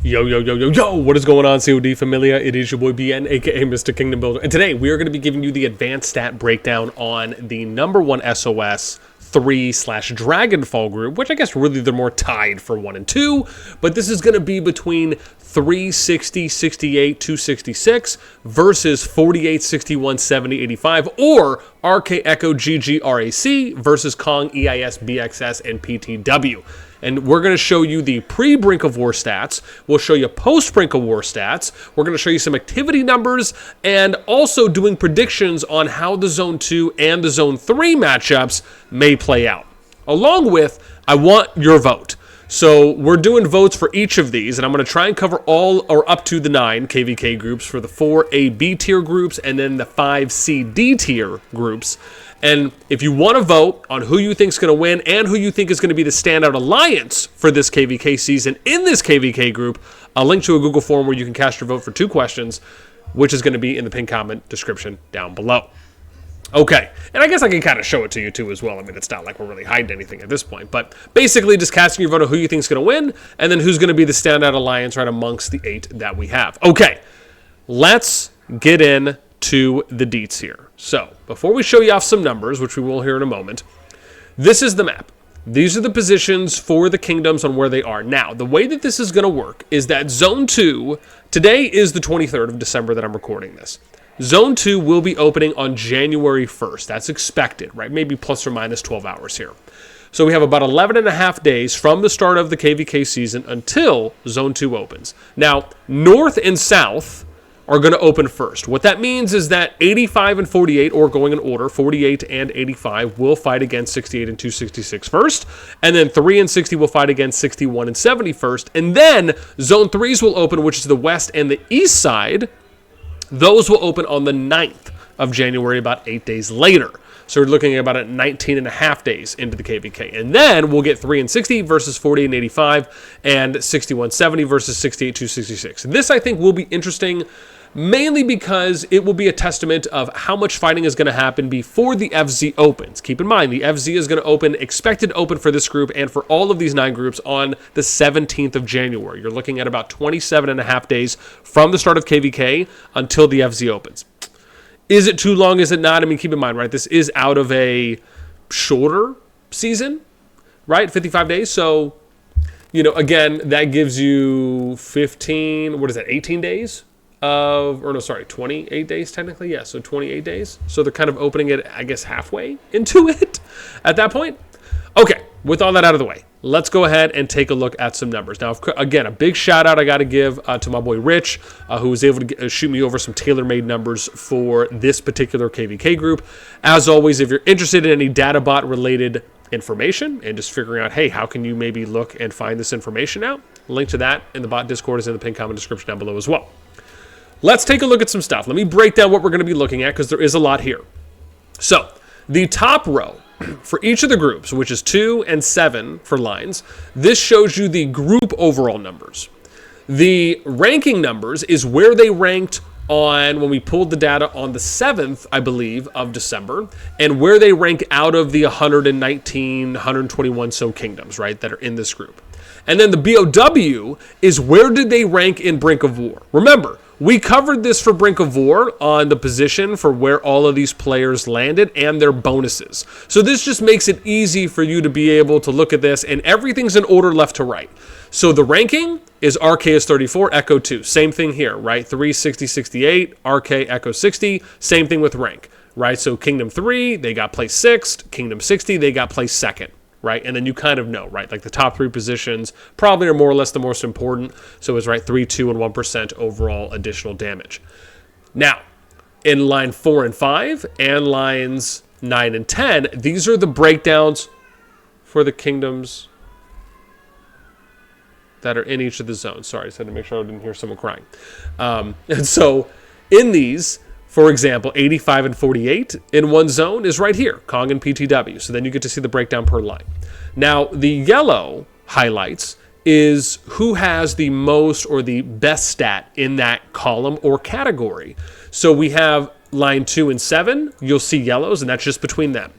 Yo, yo, yo, yo, yo, what is going on, CoD Familia? It is your boy BN, aka Mr. Kingdom Builder, and today we are going to be giving you the advanced stat breakdown on the #1 SoS3-5001 group, which I guess really they're more tied for 1 and 2, but this is going to be between 360, 68, 266 versus 48, 61, 70, 85, or RK Echo GG RAC versus Kong EIS BXS and PTW. And we're going to show you the pre-Brink of War stats. We'll show you post-Brink of War stats. We're going to show you some activity numbers and also doing predictions on how the Zone 2 and the Zone 3 matchups may play out. Along with, I want your vote. So we're doing votes for each of these, and I'm going to try and cover all or up to the 9 KvK groups for the 4 A-B tier groups and then the 5 C-D tier groups. And if you want to vote on who you think is going to win and who you think is going to be the standout alliance for this KvK season in this KvK group, I'll link to a Google form where you can cast your vote for 2 questions, which is going to be in the pinned comment description down below. Okay, and I guess I can kind of show it to you too as well. I mean, it's not like we're really hiding anything at this point, but basically just casting your vote on who you think is going to win and then who's going to be the standout alliance right amongst the 8 that we have. Okay, let's get in to the deets here. So, before we show you off some numbers, which we will hear in a moment, this is the map. These are the positions for the kingdoms on where they are. Now, the way that this is going to work is that Zone 2, today is the 23rd of December that I'm recording this. Zone 2 will be opening on January 1st. That's expected, right? Maybe plus or minus 12 hours here. So we have about 11 and a half days from the start of the KvK season until Zone 2 opens. Now, North and South are going to open first. What that means is that 85 and 48, or going in order, 48 and 85 will fight against 68 and 266 first, and then 3 and 60 will fight against 61 and 70 first, and then Zone 3s will open, which is the west and the east side. Those will open on the 9th of January, about 8 days later. So we're looking at about 19 and a half days into the KvK. And then we'll get 3 and 60 versus 48 and 85, and 61 70 versus 68 266. This, I think, will be interesting, mainly because it will be a testament of how much fighting is going to happen before the FZ opens. Keep in mind, the FZ is going to open, expected to open for this group and for all of these 9 groups on the 17th of January. You're looking at about 27 and a half days from the start of KvK until the FZ opens. Is it too long? Is it not? I mean, keep in mind, right, this is out of a shorter season, right? 55 days. So, you know, again, that gives you 15, what is that, 18 days? 28 days technically. Yeah, so 28 days. So they're kind of opening it, I guess, halfway into it at that point. Okay, with all that out of the way, let's go ahead and take a look at some numbers. Now, again, a big shout out I got to give to my boy Rich, who was able to shoot me over some tailor-made numbers for this particular KvK group. As always, if you're interested in any data bot related information and just figuring out, hey, how can you maybe look and find this information out? Link to that in the bot Discord is in the pinned comment description down below as well. Let's take a look at some stuff. Let me break down what we're going to be looking at because there is a lot here. So, the top row for each of the groups, which is 2 and 7 for lines, this shows you the group overall numbers. The ranking numbers is where they ranked on when we pulled the data on the 7th, I believe, of December, and where they rank out of the 119, 121 so kingdoms, right, that are in this group. And then the BOW is where did they rank in Brink of War. Remember, we covered this for Brink of War on the position for where all of these players landed and their bonuses. So this just makes it easy for you to be able to look at this, and everything's in order left to right. So the ranking is RKS 34, Echo 2. Same thing here, right? 360, 68, RK Echo 60. Same thing with rank, right? So Kingdom 3, they got placed 6th. Kingdom 60, they got placed 2nd. Right, and then you kind of know, right, like the top 3 positions probably are more or less the most important. So it's right 3, 2, and 1% overall additional damage. Now, in line 4 and 5 and lines 9 and 10, these are the breakdowns for the kingdoms that are in each of the zones. Sorry, I just had to make sure I didn't hear someone crying. And so in these, for example, 85 and 48 in one zone is right here, Kong and PTW. So then you get to see the breakdown per line. Now, the yellow highlights is who has the most or the best stat in that column or category. So we have line 2 and 7, you'll see yellows, and that's just between them.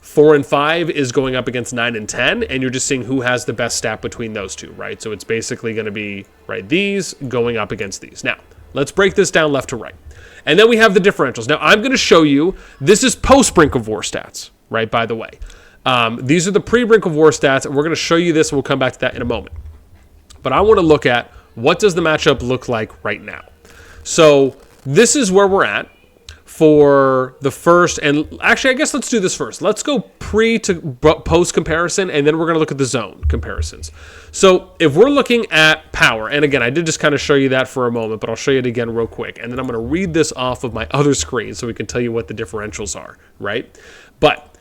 4 and 5 is going up against 9 and 10, and you're just seeing who has the best stat between those two, right? So it's basically going to be, right, these going up against these. Now, let's break this down left to right. And then we have the differentials. Now, I'm going to show you, this is post-Brink of War stats, right, by the way. These are the pre-Brink of War stats, and we're going to show you this, and we'll come back to that in a moment. But I want to look at what does the matchup look like right now. So this is where we're at for the first, and actually, I guess let's do this first. Let's go pre to post comparison, and then we're going to look at the zone comparisons. So if we're looking at power, and again, I did just kind of show you that for a moment, but I'll show you it again real quick, and then I'm going to read this off of my other screen so we can tell you what the differentials are, right? But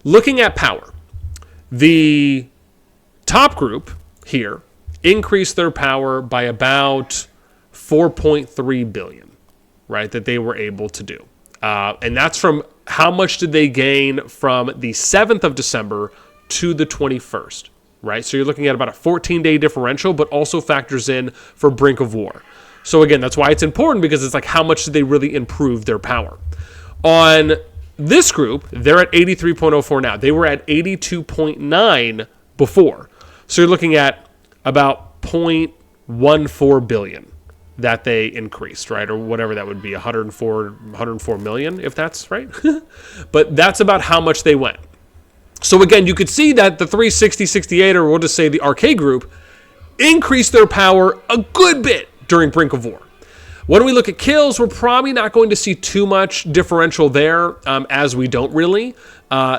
looking at power, the top group here increased their power by about 4.3 billion. Right, that they were able to do. And that's from how much did they gain from the 7th of December to the 21st, right? So you're looking at about a 14-day differential, but also factors in for Brink of War. So again, that's why it's important, because it's like how much did they really improve their power. On this group, they're at 83.04 now. They were at 82.9 before. So you're looking at about 0.14 billion. That they increased, right? Or whatever that would be, 104 million, if that's right. But that's about how much they went. So again, you could see that the 360, 68, or we'll just say the arcade group, increased their power a good bit during Brink of War. When we look at kills, we're probably not going to see too much differential there, as we don't really.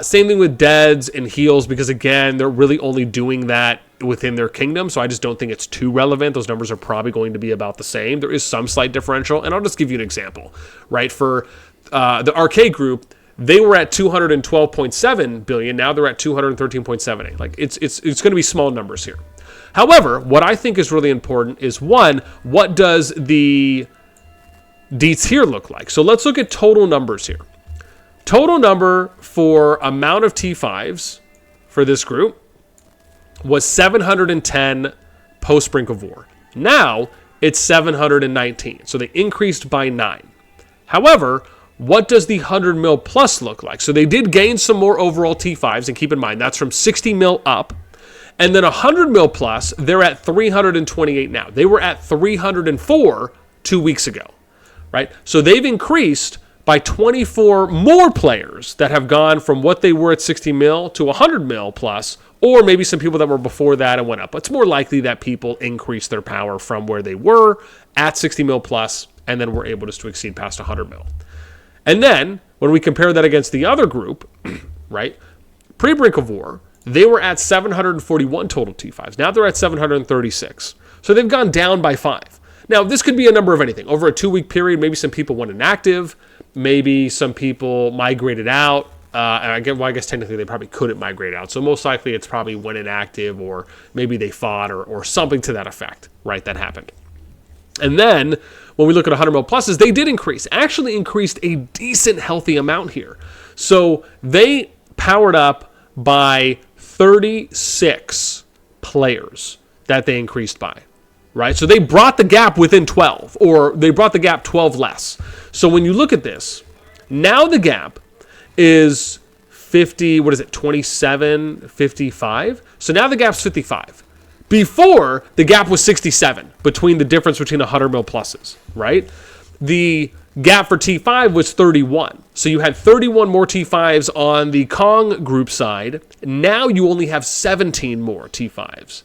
Same thing with deads and heals, because again, they're really only doing that within their kingdom, so I just don't think it's too relevant. Those numbers are probably going to be about the same. There is some slight differential, and I'll just give you an example, right? For the arcade group, they were at 212.7 billion. Now they're at 213.78. Like it's going to be small numbers here. However, what I think is really important is, one, what does the deets here look like? So let's look at total numbers here. Total number for amount of T5s for this group was 710 post Brink of War. Now it's 719. So they increased by 9. However, what does the 100 mil plus look like? So they did gain some more overall T5s, and keep in mind that's from 60 mil up. And then 100 mil plus, they're at 328 now. They were at 304 2 weeks ago, right? So they've increased by 24 more players that have gone from what they were at 60 mil to 100 mil plus, or maybe some people that were before that and went up. But it's more likely that people increased their power from where they were at 60 mil plus, and then were able just to exceed past 100 mil. And then when we compare that against the other group, right, pre-Brink of War, they were at 741 total T5s. Now they're at 736. So they've gone down by 5. Now, this could be a number of anything. Over a 2-week period, maybe some people went inactive. Maybe some people migrated out. I guess technically they probably couldn't migrate out. So most likely it's probably went inactive, or maybe they fought, or something to that effect, right, that happened. And then when we look at 100 mil pluses, they did increase. Actually increased a decent healthy amount here. So they powered up by 36 players that they increased by, right? So they brought the gap within 12, or they brought the gap 12 less. So when you look at this, now the gap is 50, 27, 55. So now the gap's 55. Before, the gap was 67 between the difference between 100 mil pluses, right? The gap for T5 was 31. So you had 31 more T5s on the Kong group side. Now you only have 17 more T5s.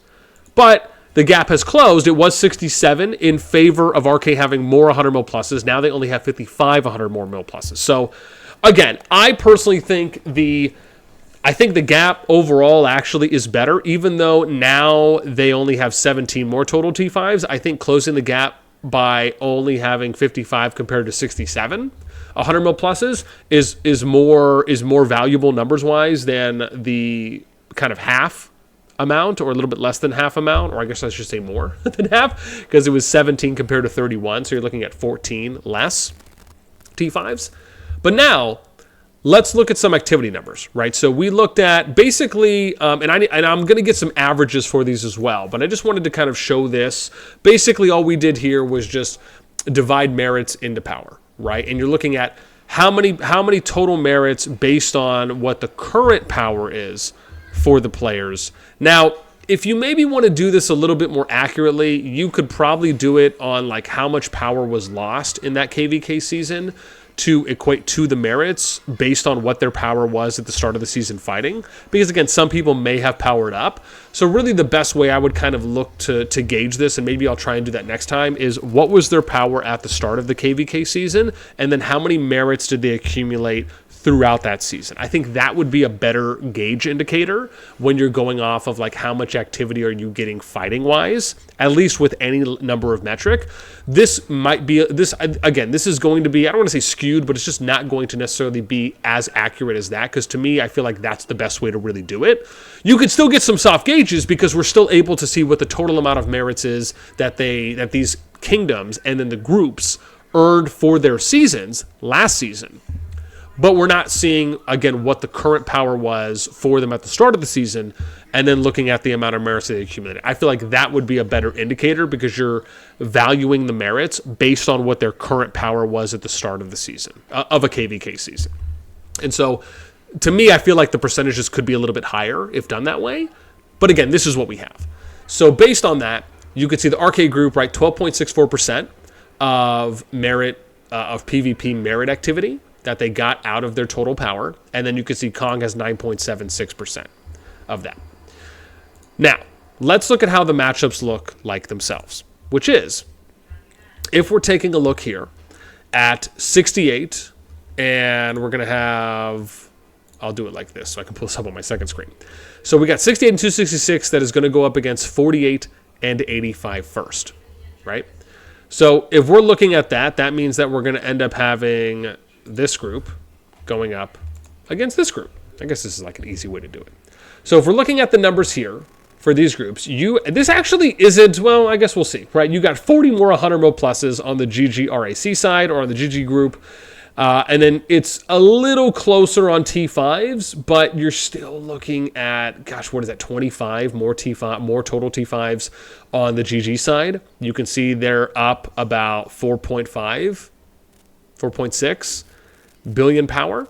But the gap has closed. It was 67 in favor of RK having more 100 mil pluses. Now they only have 55 100 more mil pluses. So again, I personally think the gap overall actually is better, even though now they only have 17 more total T5s. I think closing the gap by only having 55 compared to 67 100 mil pluses is more valuable numbers wise than the kind of half amount, or a little bit less than half amount, or I guess I should say more than half, because it was 17 compared to 31, so you're looking at 14 less T5s. But now let's look at some activity numbers, right? So we looked at basically, and I'm going to get some averages for these as well, but I just wanted to kind of show this. Basically, all we did here was just divide merits into power, right? And you're looking at how many total merits based on what the current power is for the players. Now, if you maybe want to do this a little bit more accurately, you could probably do it on like how much power was lost in that KvK season to equate to the merits based on what their power was at the start of the season fighting. Because again, some people may have powered up. So really the best way I would kind of look to gauge this, and maybe I'll try and do that next time, is what was their power at the start of the KvK season, and then how many merits did they accumulate throughout that season. I think that would be a better gauge indicator when you're going off of like how much activity are you getting fighting wise, at least with any number of metric. This might be, this is going to be, I don't want to say skewed, but it's just not going to necessarily be as accurate as that, because to me, I feel like that's the best way to really do it. You could still get some soft gauges because we're still able to see what the total amount of merits is that these kingdoms and then the groups earned for their seasons last season. But we're not seeing, again, what the current power was for them at the start of the season and then looking at the amount of merits that they accumulated. I feel like that would be a better indicator because you're valuing the merits based on what their current power was at the start of the season, of a KvK season. And so, to me, I feel like the percentages could be a little bit higher if done that way. But again, this is what we have. So based on that, you can see the RK group, right, 12.64% of merit, of PvP merit activity that they got out of their total power. And then you can see Kong has 9.76% of that. Now, let's look at how the matchups look like themselves, which is, if we're taking a look here at 68, and we're going to have, I'll do it like this so I can pull this up on my second screen. So we got 68 and 266 that is going to go up against 48 and 85 first, right? So if we're looking at that, that means that we're going to end up having this group going up against this group. I guess this is like an easy way to do it. So if we're looking at the numbers here for these groups, this actually isn't, well, I guess we'll see, right? You got 40 more 100 mil pluses on the GG RAC side or on the GG group. And then it's a little closer on T5s, but you're still looking at, gosh, what is that? 25 more T5, more total T5s on the GG side. You can see they're up about 4.6 billion power.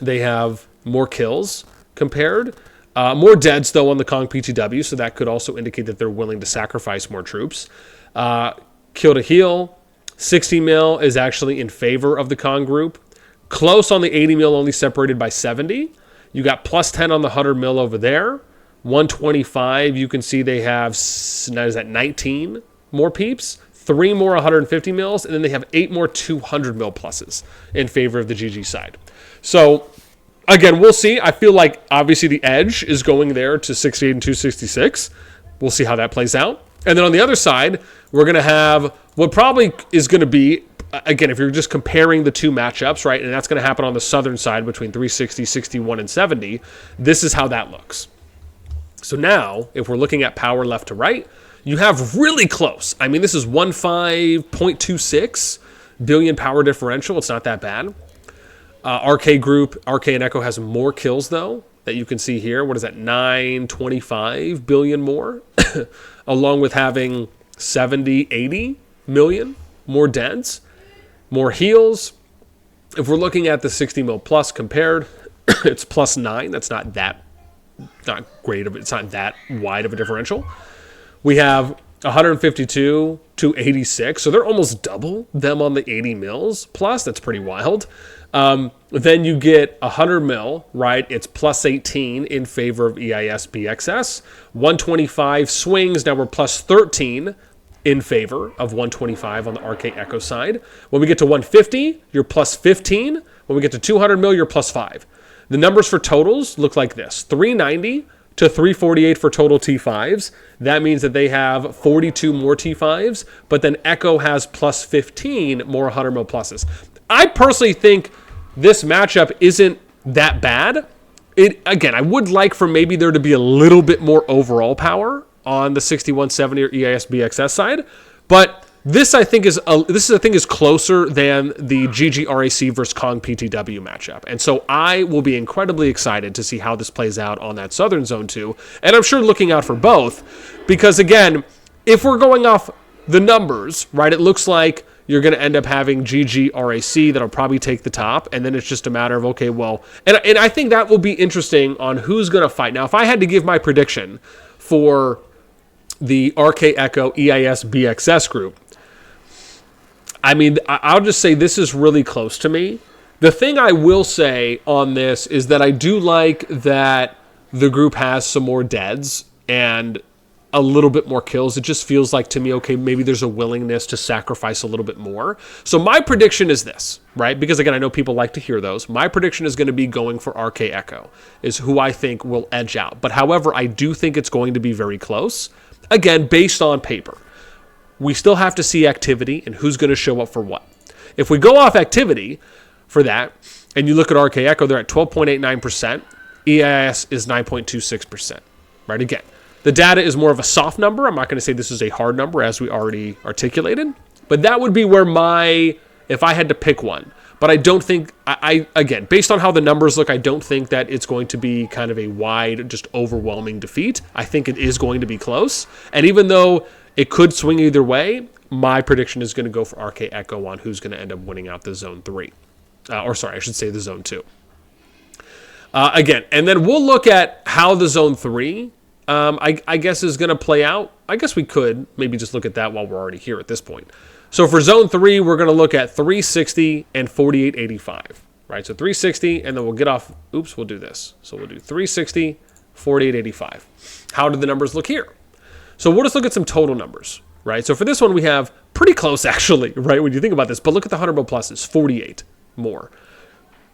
They have more kills compared. More deads, though, on the Kong PTW, so that could also indicate that they're willing to sacrifice more troops. Kill to heal, 60 mil is actually in favor of the Kong group. Close on the 80 mil, only separated by 70. You got plus 10 on the 100 mil over there. 125, you can see they have, is that 19 more peeps? 3 more 150 mils, and then they have 8 more 200 mil pluses in favor of the GG side. So, again, we'll see. I feel like, obviously, the edge is going there to 68 and 266. We'll see how that plays out. And then on the other side, we're going to have what probably is going to be, again, if you're just comparing the two matchups, right, and that's going to happen on the southern side between 360, 61, and 70, this is how that looks. So now, if we're looking at power left to right, you have really close. I mean, this is 15.26 billion power differential. It's not that bad. RK group, RK and Echo has more kills, though, that you can see here. What is that? 925 billion more, along with having 70, 80 million more deads, more heals. If we're looking at the 60 mil plus compared, it's plus 9. That's not great of it. It's not that wide of a differential. We have 152 to 86, so they're almost double them on the 80 mils plus. That's pretty wild. Then you get 100 mil, right? It's plus 18 in favor of EIS BXS. 125 swings, now we're plus 13 in favor of 125 on the RK Echo side. When we get to 150, you're plus 15. When we get to 200 mil, you're plus 5. The numbers for totals look like this: 390 to 348 for total T5s. That means that they have 42 more T5s, but then Echo has plus 15 more 100 mil pluses. I personally think this matchup isn't that bad. Again, I would like for maybe there to be a little bit more overall power on the 6170 or EIS BXS side, but this I think is closer than the GG RAC versus Kong PTW matchup. And so I will be incredibly excited to see how this plays out on that Southern Zone 2. And I'm sure looking out for both, because again, if we're going off the numbers, right, it looks like you're going to end up having GGRAC that'll probably take the top, and then it's just a matter of, okay, well, and I think that will be interesting on who's going to fight. Now, if I had to give my prediction for the RK Echo EIS BXS group, I mean, I'll just say this is really close to me. The thing I will say on this is that I do like that the group has some more deads and a little bit more kills. It just feels like to me, okay, maybe there's a willingness to sacrifice a little bit more. So my prediction is this, right? Because again, I know people like to hear those. My prediction is going to be going for RK Echo, is who I think will edge out. But however, I do think it's going to be very close. Again, based on paper. We still have to see activity and who's going to show up for what. If we go off activity for that, and you look at RK Echo, they're at 12.89%. EIS is 9.26%, right? Again, the data is more of a soft number. I'm not going to say this is a hard number, as we already articulated. But that would be where if I had to pick one. But I don't think, again, based on how the numbers look, I don't think that it's going to be kind of a wide, just overwhelming defeat. I think it is going to be close. And even though it could swing either way, my prediction is going to go for RK Echo on who's going to end up winning out the Zone 3. Or sorry, I should say the Zone 2. Again, and then we'll look at how the Zone 3, I guess, is going to play out. I guess we could maybe just look at that while we're already here at this point. So for Zone 3, we're going to look at 360 and 4885, right? So 360, and then we'll get off. Oops, we'll do this. So we'll do 360, 4885. How do the numbers look here? So we'll just look at some total numbers, right? So for this one, we have pretty close, actually, right, when you think about this. But look at the 100 mil pluses, 48 more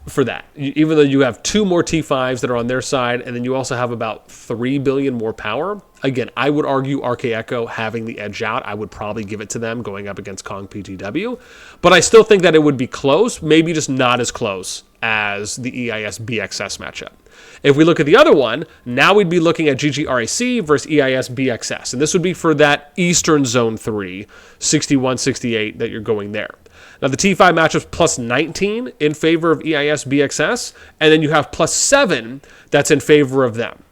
for that. Even though you have 2 more T5s that are on their side, and then you also have about 3 billion more power. Again, I would argue RK Echo having the edge out. I would probably give it to them going up against Kong PTW. But I still think that it would be close, maybe just not as close as the EIS BXS matchup. If we look at the other one, now we'd be looking at GGRAC versus EIS BXS. And this would be for that Eastern Zone 3, 61-68 that you're going there. Now, the T5 matchup's plus 19 in favor of EIS BXS, and then you have plus 7 that's in favor of them.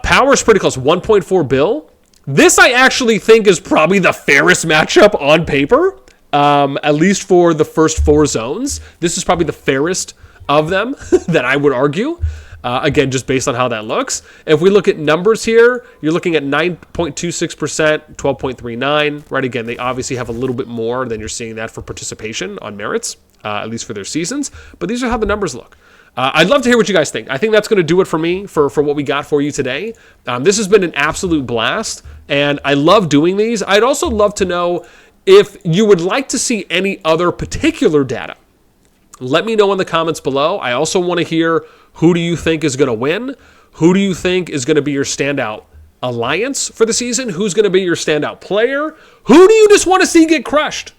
Power is pretty close, 1.4 bill. This I actually think is probably the fairest matchup on paper, at least for the first 4 zones. This is probably the fairest of them that I would argue. Again, just based on how that looks. If we look at numbers here, you're looking at 9.26%, 12.39, right? Again, they obviously have a little bit more than you're seeing that for participation on merits, at least for their seasons. But these are how the numbers look. I'd love to hear what you guys think. I think that's going to do it for me for what we got for you today. This has been an absolute blast, and I love doing these. I'd also love to know if you would like to see any other particular data. Let me know in the comments below. I also want to hear, who do you think is going to win? Who do you think is going to be your standout alliance for the season? Who's going to be your standout player? Who do you just want to see get crushed?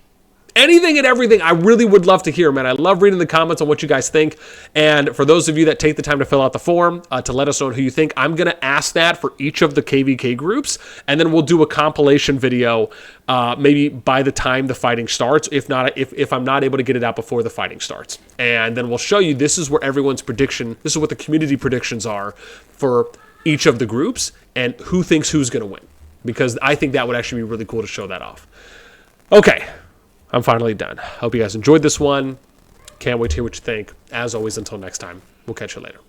Anything and everything, I really would love to hear, man. I love reading the comments on what you guys think. And for those of you that take the time to fill out the form to let us know who you think, I'm going to ask that for each of the KvK groups. And then we'll do a compilation video maybe by the time the fighting starts, if I'm not able to get it out before the fighting starts. And then we'll show you, this is where everyone's prediction, this is what the community predictions are for each of the groups and who thinks who's going to win. Because I think that would actually be really cool to show that off. Okay. I'm finally done. Hope you guys enjoyed this one. Can't wait to hear what you think. As always, until next time, we'll catch you later.